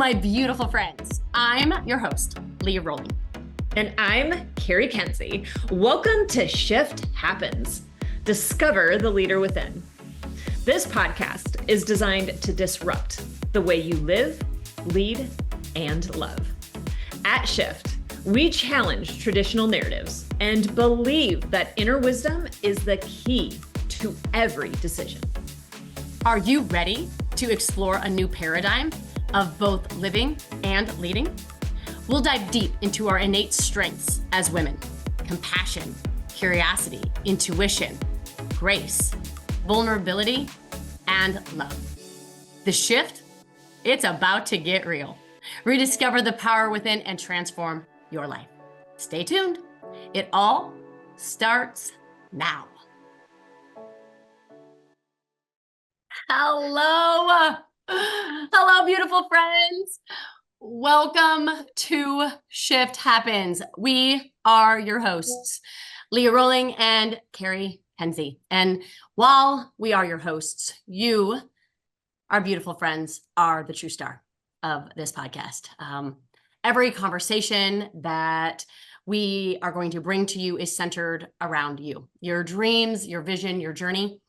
my beautiful friends. I'm your host, Leah Rolling. And I'm Carrie Kenzie. Welcome to Shift Happens. Discover the leader within. This podcast is designed to disrupt the way you live, lead, and love. At Shift, we challenge traditional narratives and believe that inner wisdom is the key to every decision. Are you ready to explore a new paradigm of both living and leading? We'll dive deep into our innate strengths as women: compassion, curiosity, intuition, grace, vulnerability, and love. The shift, it's about to get real. Rediscover the power within and transform your life. Stay tuned. It all starts now. Hello. Hello, beautiful friends. Welcome to Shift Happens. We are your hosts, Leah Rolling and Carrie Kenzie. And while we are your hosts, you, our beautiful friends, are the true star of this podcast. Every conversation that we are going to bring to you is centered around you, your dreams, your vision, your journey.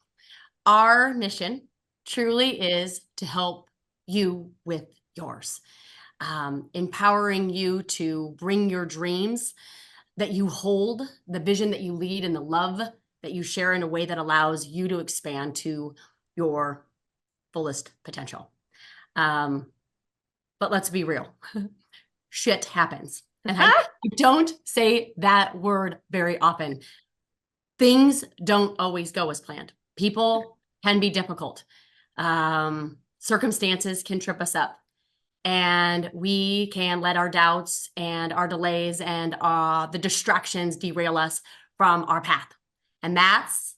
Our mission truly is to help you with yours, empowering you to bring your dreams that you hold, the vision that you lead, and the love that you share in a way that allows you to expand to your fullest potential. But let's be real. Shit happens. And I don't say that word very often. Things don't always go as planned. People can be difficult. Circumstances can trip us up, and we can let our doubts and our delays and the distractions derail us from our path. And that's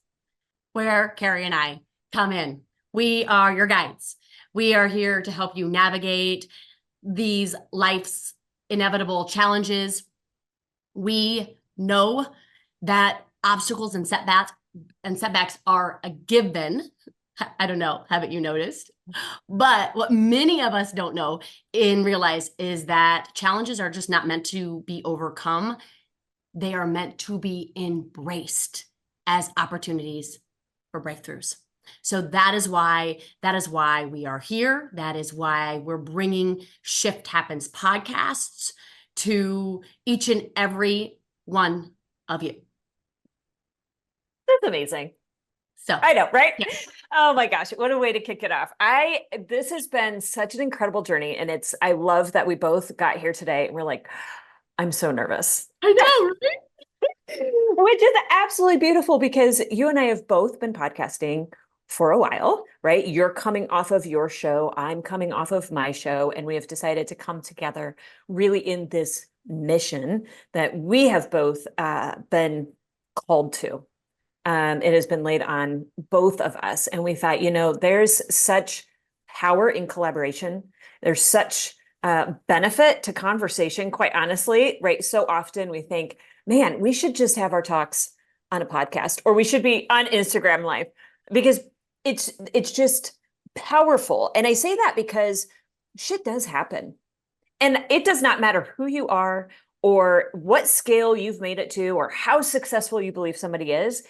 where Carrie and I come in. We are your guides. We are here to help you navigate these life's inevitable challenges. We know that obstacles and setbacks are a given. I don't know, haven't you noticed? But what many of us don't know and realize is that challenges are just not meant to be overcome. They are meant to be embraced as opportunities for breakthroughs. So that is why we are here. That is why we're bringing Shift Happens podcasts to each and every one of you. That's amazing. So I know, right? Yeah. Oh my gosh, what a way to kick it off. This has been such an incredible journey, and I love that we both got here today and we're like, I'm so nervous. I know, right? Which is absolutely beautiful because you and I have both been podcasting for a while, right? You're coming off of your show, I'm coming off of my show, and we have decided to come together really in this mission that we have both been called to. It has been laid on both of us. And we thought, there's such power in collaboration. There's such benefit to conversation, quite honestly, right? So often we think, man, we should just have our talks on a podcast, or we should be on Instagram Live, because it's just powerful. And I say that because shit does happen. And it does not matter who you are or what scale you've made it to or how successful you believe somebody is.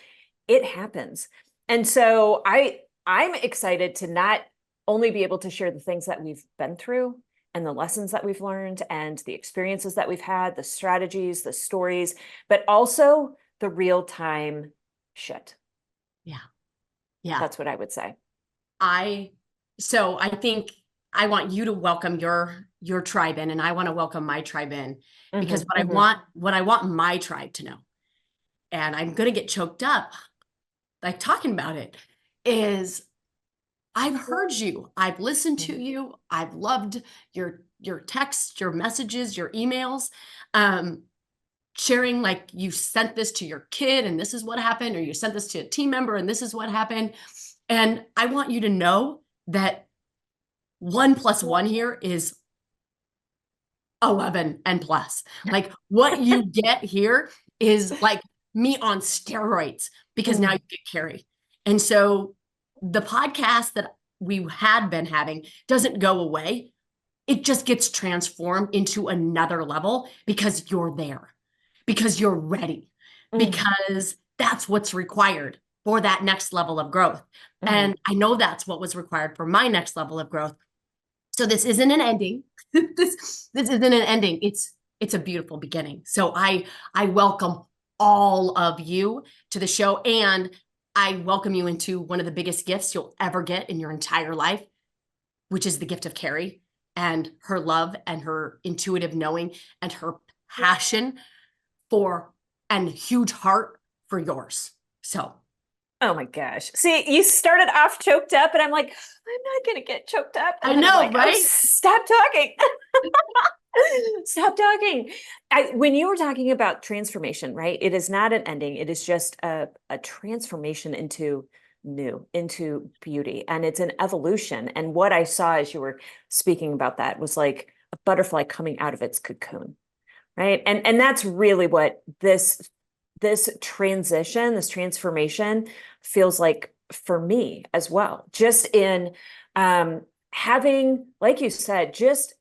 It happens. And so I'm excited to not only be able to share the things that we've been through and the lessons that we've learned and the experiences that we've had, the strategies, the stories, but also the real time shit. Yeah. Yeah. That's what I would say. So I think I want you to welcome your tribe in, and I want to welcome my tribe in, because what I want my tribe to know, and I'm going to get choked up like talking about it, is I've heard you, I've listened to you, I've loved your texts, your messages, your emails, sharing like you sent this to your kid and this is what happened, or you sent this to a team member and this is what happened. And I want you to know that 1 + 1 here is 11 and plus. Like what you get here is like me on steroids, because now you get Carrie. And so the podcast that we had been having doesn't go away. it just gets transformed into another level because you're there, because you're ready, because that's what's required for that next level of growth. And I know that's what was required for my next level of growth. So this isn't an ending. this isn't an ending. It's a beautiful beginning. So I welcome all of you to the show, and I welcome you into one of the biggest gifts you'll ever get in your entire life, which is the gift of Carrie and her love and her intuitive knowing and her passion for and huge heart for yours. So, Oh my gosh. See, you started off choked up, and I'm like, I'm not going to get choked up. And I then I'm know, like, oh, right? stop talking. Stop talking. When you were talking about transformation, right? It is not an ending. It is just a transformation into new, into beauty. And it's an evolution. And what I saw as you were speaking about that was like a butterfly coming out of its cocoon, right? And that's really what this transition, this transformation feels like for me as well. Just in having, like you said, just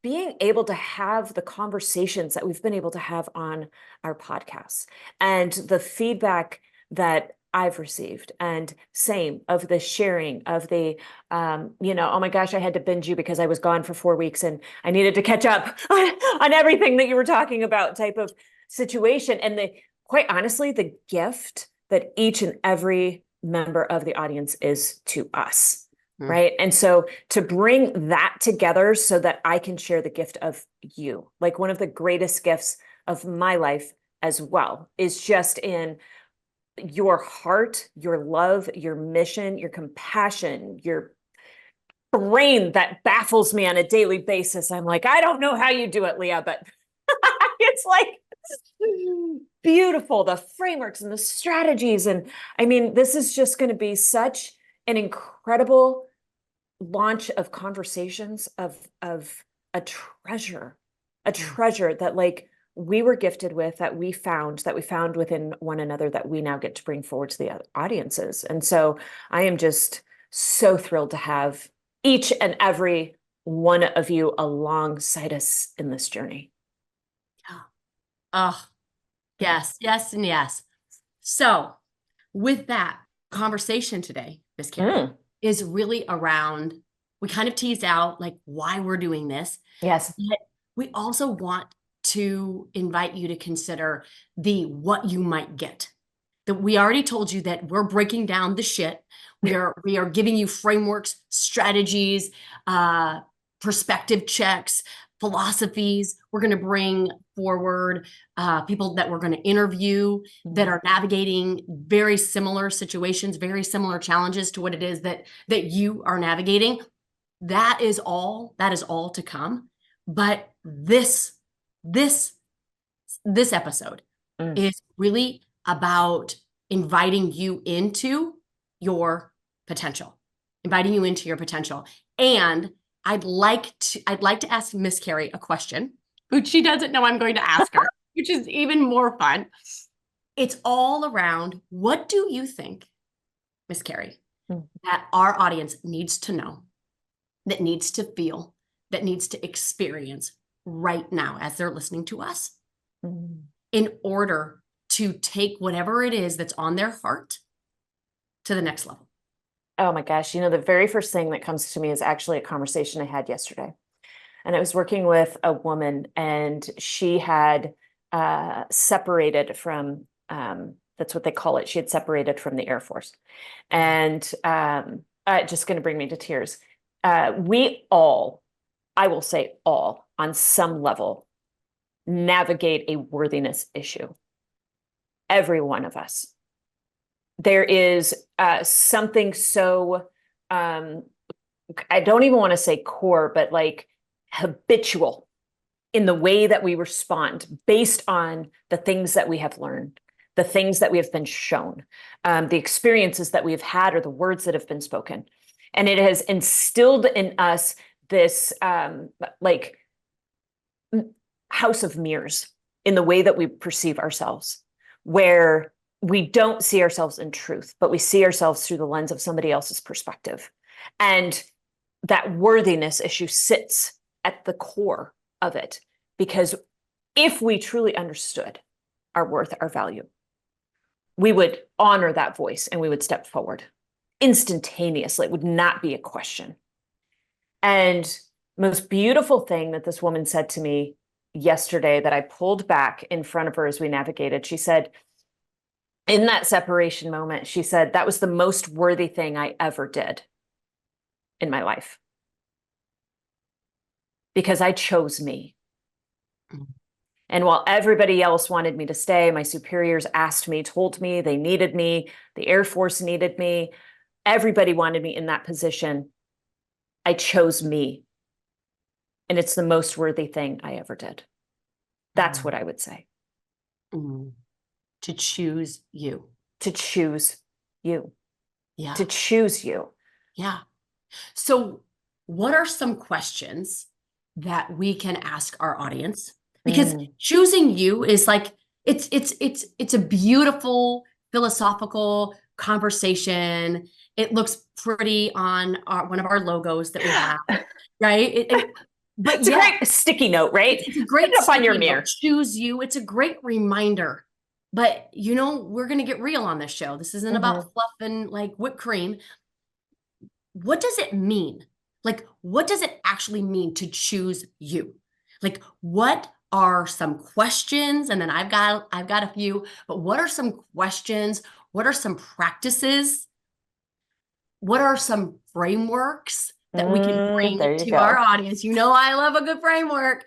being able to have the conversations that we've been able to have on our podcasts and the feedback that I've received, and same of the sharing of the, oh my gosh, I had to binge you because I was gone for 4 weeks and I needed to catch up on everything that you were talking about type of situation. And quite honestly, the gift that each and every member of the audience is to us. Right. And so to bring that together so that I can share the gift of you, like one of the greatest gifts of my life as well, is just in your heart, your love, your mission, your compassion, your brain that baffles me on a daily basis. I'm like, I don't know how you do it, Leah, but it's like beautiful, the frameworks and the strategies. And I mean, this is just going to be such an incredible launch of conversations of a treasure that like we were gifted with, that we found within one another, that we now get to bring forward to the audiences. And so I am just so thrilled to have each and every one of you alongside us in this journey. Yeah. Oh, yes, yes, and yes. So with that conversation today, Miss Carrie, is really around, we kind of teased out like why we're doing this. Yes. But we also want to invite you to consider the what you might get. That we already told you that we're breaking down the shit. We are giving you frameworks, strategies, perspective checks, philosophies. We're going to bring forward people that we're going to interview that are navigating very similar situations, very similar challenges to what it is that you are navigating. That is all to come. But this episode is really about inviting you into your potential, And I'd like to ask Miss Carrie a question, which she doesn't know I'm going to ask her, which is even more fun. It's all around, what do you think, Miss Carrie, that our audience needs to know, that needs to feel, that needs to experience right now as they're listening to us in order to take whatever it is that's on their heart to the next level? Oh my gosh. The very first thing that comes to me is actually a conversation I had yesterday. And I was working with a woman, and she had separated from, that's what they call it. She had separated from the Air Force. And just going to bring me to tears. We all, I will say all, on some level, navigate a worthiness issue. Every one of us. There is something so, I don't even want to say core, but like habitual in the way that we respond based on the things that we have learned, the things that we have been shown, the experiences that we have had, or the words that have been spoken. And it has instilled in us this like house of mirrors in the way that we perceive ourselves, where we don't see ourselves in truth, but we see ourselves through the lens of somebody else's perspective. And that worthiness issue sits at the core of it. Because if we truly understood our worth, our value, we would honor that voice and we would step forward instantaneously. It would not be a question. And most beautiful thing that this woman said to me yesterday that I pulled back in front of her as we navigated, she said, in that separation moment, she said, that was the most worthy thing I ever did in my life. Because I chose me. And while everybody else wanted me to stay, my superiors asked me, told me they needed me, the Air Force needed me, everybody wanted me in that position. I chose me. And it's the most worthy thing I ever did. That's what I would say. To choose you. To choose you. Yeah. To choose you. Yeah. So what are some questions that we can ask our audience? Because choosing you is like, it's a beautiful philosophical conversation. It looks pretty on one of our logos that we have, right? But it's a great sticky note, right? It's a great Put it up on your mirror. Choose you. It's a great reminder. But we're going to get real on this show. This isn't about fluff and like whipped cream. What does it mean? Like, what does it actually mean to choose you? Like, what are some questions? And then I've got a few, but what are some questions? What are some practices? What are some frameworks that we can bring to our audience? I love a good framework.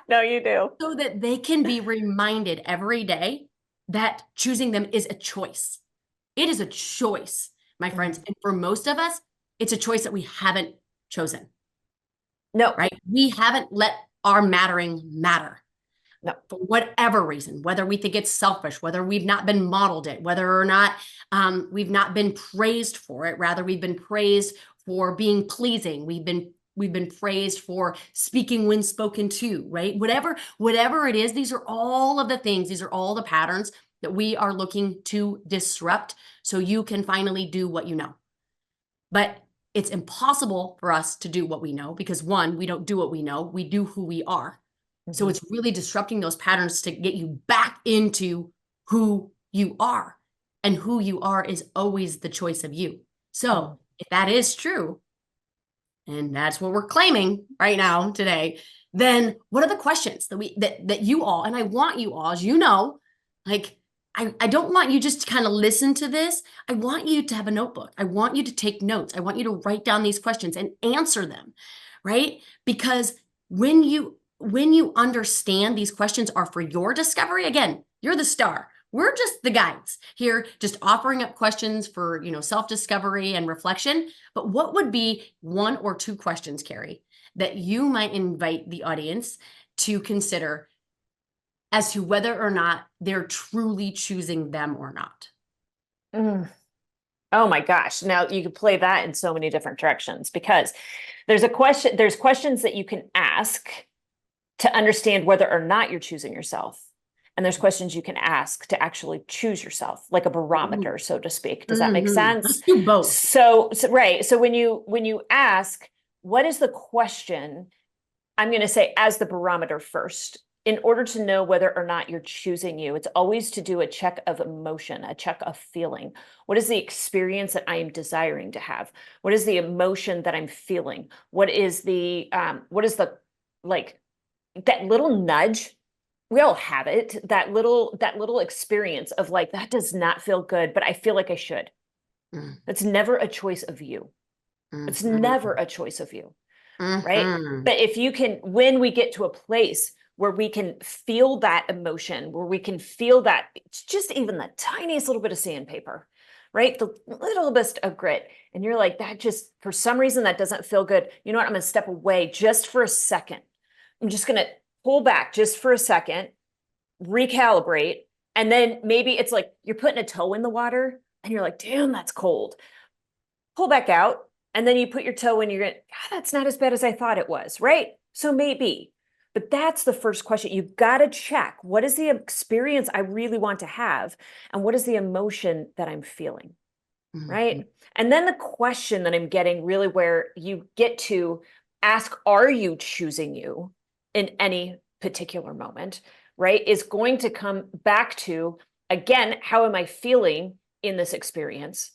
No, you do. So that they can be reminded every day that choosing them is a choice. It is a choice, my friends. And for most of us, it's a choice that we haven't chosen. No. Right? We haven't let our mattering matter. No. For whatever reason, whether we think it's selfish, whether we've not been modeled it, whether or not we've not been praised for it. Rather, we've been praised for being pleasing. We've been praised for speaking when spoken to, right? Whatever it is, these are all of the things, these are all the patterns that we are looking to disrupt so you can finally do what you know. But it's impossible for us to do what we know because one, we don't do what we know, we do who we are. So it's really disrupting those patterns to get you back into who you are. And who you are is always the choice of you. So if that is true, and that's what we're claiming right now today, then what are the questions that you all, and I want you all, as you know, like, I don't want you just to kind of listen to this. I want you to have a notebook. I want you to take notes. I want you to write down these questions and answer them, right? Because when you understand these questions are for your discovery, again, you're the star. We're just the guides here, just offering up questions for, self-discovery and reflection. But what would be one or two questions, Carrie, that you might invite the audience to consider as to whether or not they're truly choosing them or not? Oh my gosh. Now you could play that in so many different directions because there's questions that you can ask to understand whether or not you're choosing yourself. And there's questions you can ask to actually choose yourself, like a barometer, so to speak. Does that make sense? Let's do both. So right. So when you ask, what is the question? I'm going to say as the barometer first. In order to know whether or not you're choosing you, it's always to do a check of emotion, a check of feeling. What is the experience that I am desiring to have? What is the emotion that I'm feeling? What is the like that little nudge? We all have it, that little experience of like, that does not feel good, but I feel like I should. That's never a choice of you. It's never a choice of you, right? But if you can, when we get to a place where we can feel that emotion, where we can feel that, it's just even the tiniest little bit of sandpaper, right? The little bit of grit. And you're like, that just, for some reason, that doesn't feel good. You know what? I'm going to step away just for a second. I'm just going to pull back just for a second, recalibrate. And then maybe it's like you're putting a toe in the water and you're like, damn, that's cold. Pull back out. And then you put your toe in, you're going, God, that's not as bad as I thought it was, right? So maybe. But that's the first question. You've got to check, what is the experience I really want to have? And what is the emotion that I'm feeling, right? And then the question that I'm getting, really where you get to ask, are you choosing you in any particular moment, right, is going to come back to, again, how am I feeling in this experience?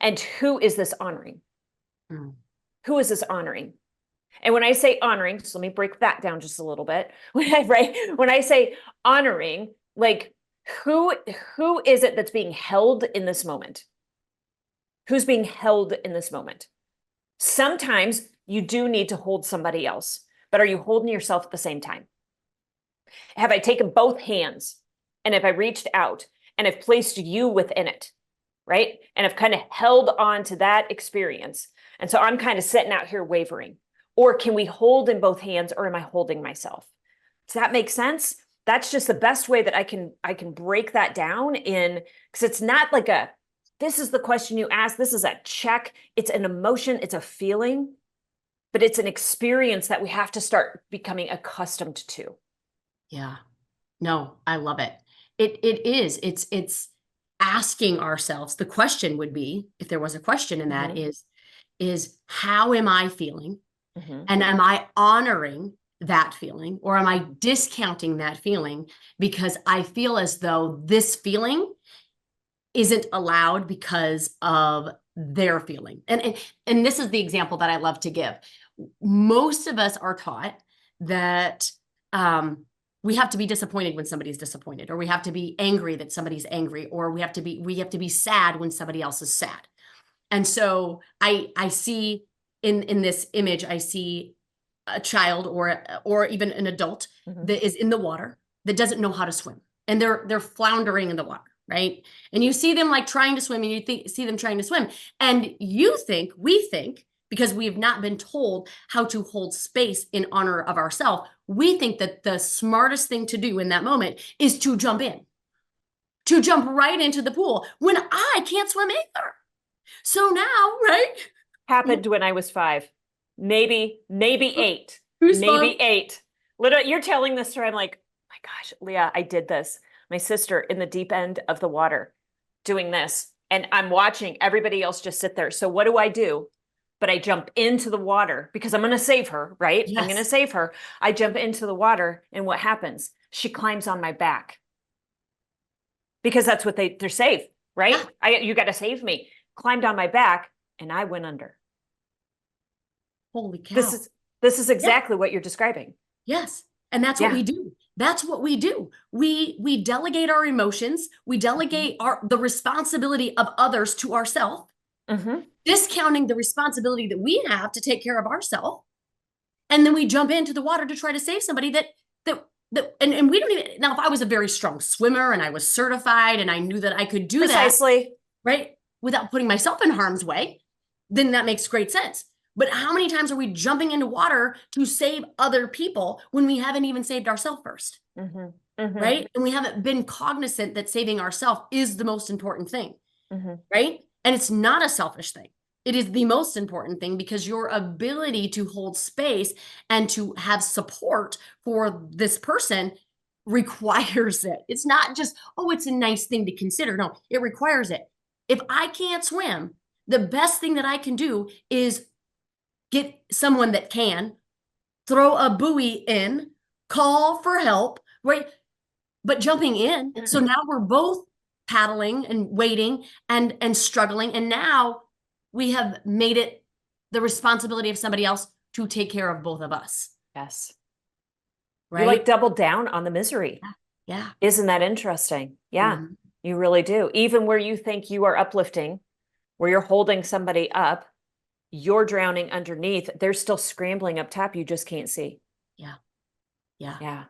And who is this honoring? Mm. Who is this honoring? And when I say honoring, so let me break that down just a little bit. When I say honoring, like who is it that's being held in this moment? Who's being held in this moment? Sometimes you do need to hold somebody else, but are you holding yourself at the same time? Have I taken both hands and have I reached out and have placed you within it, right? And have kind of held on to that experience. And so I'm kind of sitting out here wavering. Or can we hold in both hands, or am I holding myself? Does that make sense? That's just the best way that I can break that down in, because it's not like a, this is the question you ask, this is a check, it's an emotion, it's a feeling, but it's an experience that we have to start becoming accustomed to. Yeah. No, I love it. It is. It's asking ourselves. The question would be, if there was a question in that, is how am I feeling? And am I honoring that feeling, or am I discounting that feeling because I feel as though this feeling isn't allowed because of their feeling? And this is the example that I love to give. Most of us are taught that we have to be disappointed when somebody's disappointed, or we have to be angry that somebody's angry, or we have to be sad when somebody else is sad. And so I see in this image, I see a child or even an adult that is in the water that doesn't know how to swim, and they're floundering in the water, right? And you see them like trying to swim, and see them trying to swim, and we think, because we have not been told how to hold space in honor of ourselves, we think that the smartest thing to do in that moment is to jump right into the pool when I can't swim either. So now, right? Happened when I was 5, maybe 8, Who's maybe 8. Literally, you're telling this story. I'm like, oh my gosh, Leah, I did this. My sister in the deep end of the water doing this. And I'm watching everybody else just sit there. So what do? But I jump into the water because I'm going to save her, right? Yes. I'm going to save her. I jump into the water, and what happens? She climbs on my back. Because that's what they're safe, right? Yeah. You got to save me. Climbed on my back, and I went under. Holy cow. This is exactly what you're describing. Yes. And that's what we do. That's what we do. We delegate our emotions. We delegate the responsibility of others to ourselves, discounting the responsibility that we have to take care of ourselves. And then we jump into the water to try to save somebody and we don't even, now, if I was a very strong swimmer and I was certified and I knew that I could do Precisely. that, right, without putting myself in harm's way, then that makes great sense. But how many times are we jumping into water to save other people when we haven't even saved ourselves first? Right? And we haven't been cognizant that saving ourselves is the most important thing, right? And it's not a selfish thing. It is the most important thing, because your ability to hold space and to have support for this person requires it. It's not just, oh, it's a nice thing to consider. No, it requires it. If I can't swim, the best thing that I can do is get someone that can, throw a buoy in, call for help, right? But jumping in, so now we're both paddling and waiting and struggling, and now we have made it the responsibility of somebody else to take care of both of us. Yes. Right? You like double down on the misery. Yeah. Isn't that interesting? Yeah, you really do. Even where you think you are uplifting, where you're holding somebody up, you're drowning underneath. They're still scrambling up top. You just can't see. Yeah. Yeah. Yeah.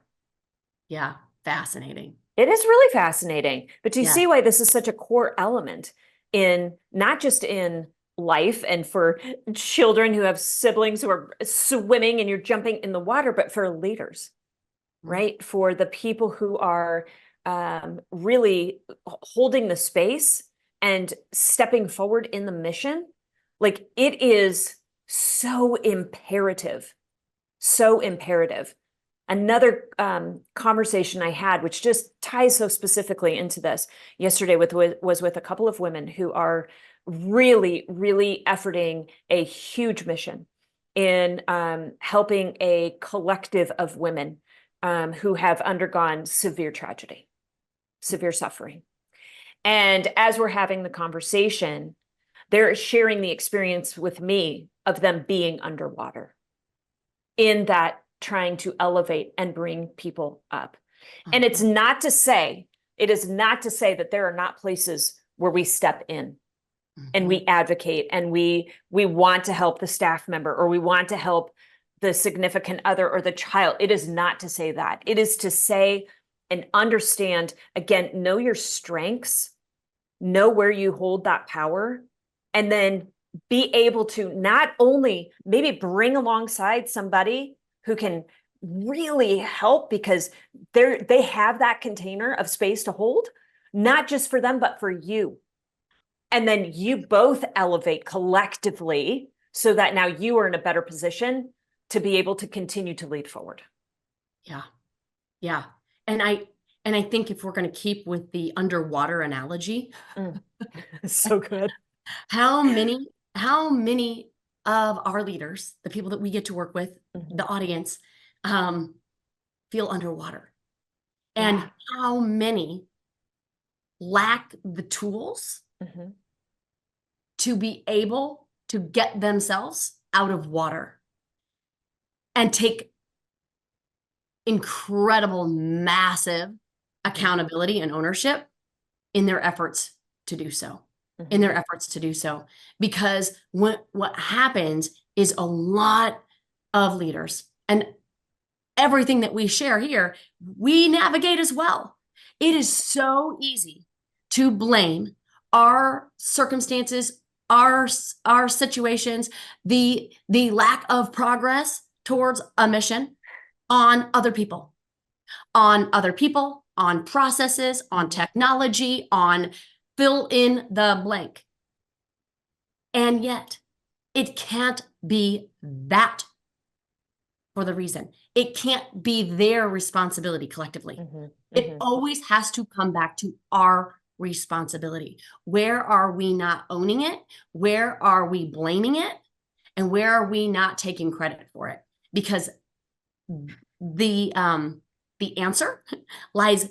Yeah. Fascinating. It is really fascinating. But do you Yeah. see why this is such a core element in not just in life and for children who have siblings who are swimming and you're jumping in the water, but for leaders, right? For the people who are really holding the space and stepping forward in the mission. Like, it is so imperative, so imperative. Another conversation I had, which just ties so specifically into this yesterday, was with a couple of women who are really, really efforting a huge mission. in helping a collective of women who have undergone severe tragedy, severe suffering. And as we're having the conversation, they're sharing the experience with me of them being underwater in that trying to elevate and bring people up. And it's not to say, it is not to say that there are not places where we step in and we advocate and we want to help the staff member, or we want to help the significant other or the child. It is not to say that. It is to say and understand, again, know your strengths, know where you hold that power, and then be able to not only maybe bring alongside somebody who can really help because they have that container of space to hold, not just for them, but for you. And then you both elevate collectively so that now you are in a better position to be able to continue to lead forward. Yeah. Yeah. And I think if we're going to keep with the underwater analogy, So good. how many of our leaders, the people that we get to work with, the audience, feel underwater? And how many lack the tools to be able to get themselves out of water and take incredible, massive accountability and ownership in their efforts to do so, because what happens is a lot of leaders, and everything that we share here, we navigate as well. It is so easy to blame our circumstances, our situations, the lack of progress towards a mission on other people, on processes, on technology, on fill in the blank. And yet it can't be that for the reason. It can't be their responsibility collectively. It always has to come back to our responsibility. Where are we not owning it? Where are we blaming it? And where are we not taking credit for it? Because the answer lies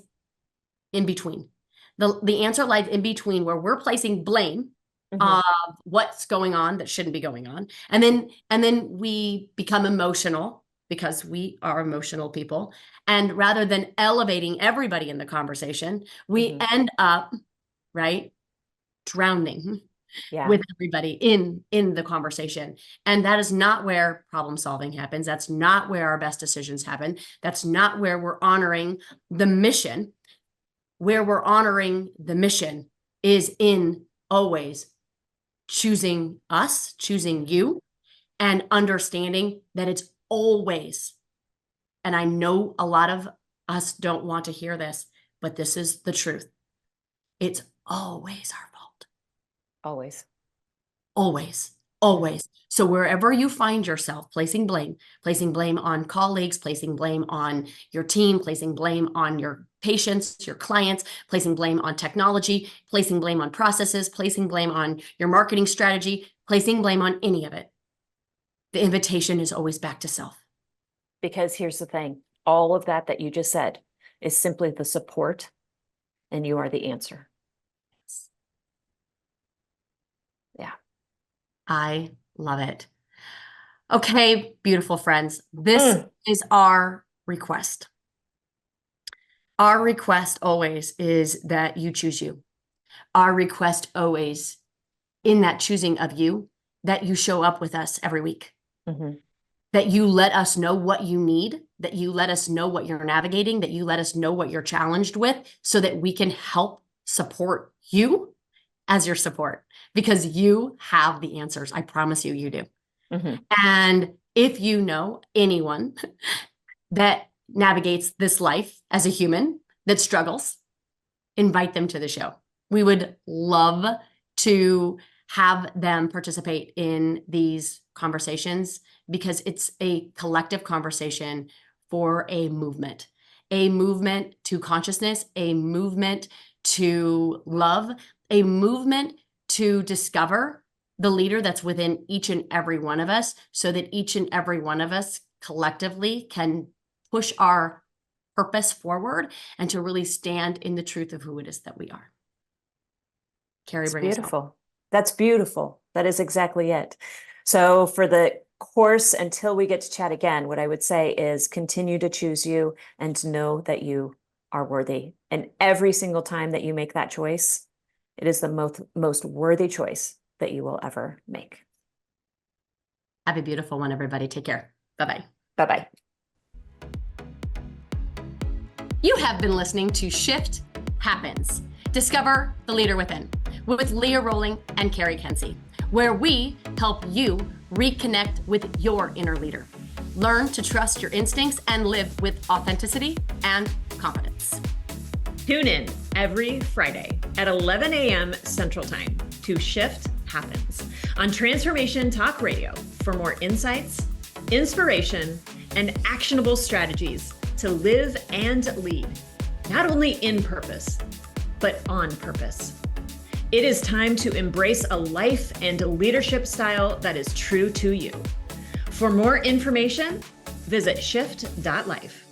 in between. The answer lies in between, where we're placing blame of what's going on that shouldn't be going on. And then we become emotional because we are emotional people. And rather than elevating everybody in the conversation, we end up, drowning with everybody in the conversation. And that is not where problem solving happens. That's not where our best decisions happen. That's not where we're honoring the mission. Where we're honoring the mission is in always choosing us, choosing you, and understanding that it's always, and I know a lot of us don't want to hear this, but this is the truth. It's always our fault. Always. Always. Always. So wherever you find yourself placing blame on colleagues, placing blame on your team, placing blame on your patients, your clients, placing blame on technology, placing blame on processes, placing blame on your marketing strategy, placing blame on any of it, the invitation is always back to self. Because here's the thing, all of that you just said is simply the support, and you are the answer. Yeah. I love it. Okay, beautiful friends. This is our request. Our request always is that you choose you. Our request always, in that choosing of you, that you show up with us every week. That you let us know what you need, that you let us know what you're navigating, that you let us know what you're challenged with, so that we can help support you as your support, because you have the answers. I promise you, you do. And if you know anyone that navigates this life as a human that struggles, invite them to the show. We would love to have them participate in these conversations, because it's a collective conversation for a movement to consciousness, a movement to love, a movement to discover the leader that's within each and every one of us, so that each and every one of us collectively can push our purpose forward and to really stand in the truth of who it is that we are. Carrie, It's bring us home. beautiful. That's beautiful. That is exactly it. So for the course, until we get to chat again, what I would say is continue to choose you and know that you are worthy. And every single time that you make that choice, it is the most worthy choice that you will ever make. Have a beautiful one, everybody. Take care. Bye-bye. Bye-bye. You have been listening to Shift Happens. Discover the leader within with Leah Rolling and Carrie Kenzie, where we help you reconnect with your inner leader. Learn to trust your instincts and live with authenticity and confidence. Tune in every Friday at 11 a.m. Central Time to Shift Happens on Transformation Talk Radio for more insights, inspiration, and actionable strategies to live and lead, not only in purpose, but on purpose. It is time to embrace a life and leadership style that is true to you. For more information, visit shift.life.